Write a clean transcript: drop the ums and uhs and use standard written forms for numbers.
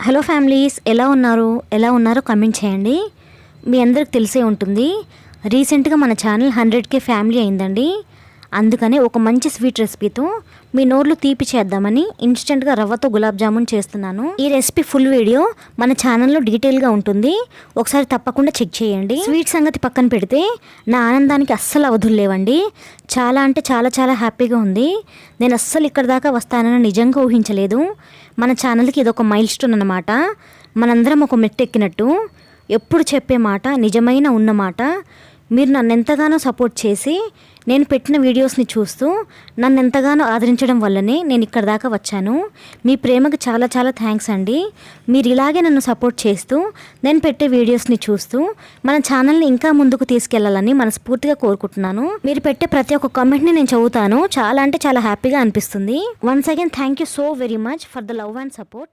Hello families, ఎలా ఉన్నారో comment చేయండి. మీ అందరికి తెలిసే ఉంటుంది, రీసెంట్గా మన ఛానల్ 100K ఫ్యామిలీ అయిందండి. అందుకనే ఒక మంచి స్వీట్ రెసిపీతో మీ నోర్లు తీపి చేద్దామని ఇన్స్టెంట్గా రవ్వతో గులాబ్ జామున్ చేస్తున్నాను. ఈ రెసిపీ ఫుల్ వీడియో మన ఛానల్లో డీటెయిల్గా ఉంటుంది, ఒకసారి తప్పకుండా చెక్ చేయండి. స్వీట్ సంగతి పక్కన పెడితే నా ఆనందానికి అస్సలు అవధులు లేవండి. చాలా అంటే చాలా చాలా హ్యాపీగా ఉంది. నేను అస్సలు ఇక్కడ దాకా వస్తానని నిజంగా ఊహించలేదు. మన ఛానల్కి ఇదొక మైల్ స్టోన్ అన్నమాట. మనందరం ఒక మెట్టు ఎక్కినట్టు. ఎప్పుడు చెప్పే మాట నిజమైన ఉన్నమాట. మీరు నన్ను ఎంతగానో సపోర్ట్ చేసి నేను పెట్టిన వీడియోస్ని చూస్తూ నన్ను ఎంతగానో ఆదరించడం వల్లనే నేను ఇక్కడ దాకా వచ్చాను. మీ ప్రేమకు చాలా చాలా థ్యాంక్స్ అండి. మీరు ఇలాగే నన్ను సపోర్ట్ చేస్తూ నేను పెట్టే వీడియోస్ని చూస్తూ మన ఛానల్ని ఇంకా ముందుకు తీసుకెళ్లాలని మనస్ఫూర్తిగా కోరుకుంటున్నాను. మీరు పెట్టే ప్రతి ఒక్క కామెంట్ని నేను చదువుతాను. చాలా అంటే చాలా హ్యాపీగా అనిపిస్తుంది. Once again thank you so very much for the love and support.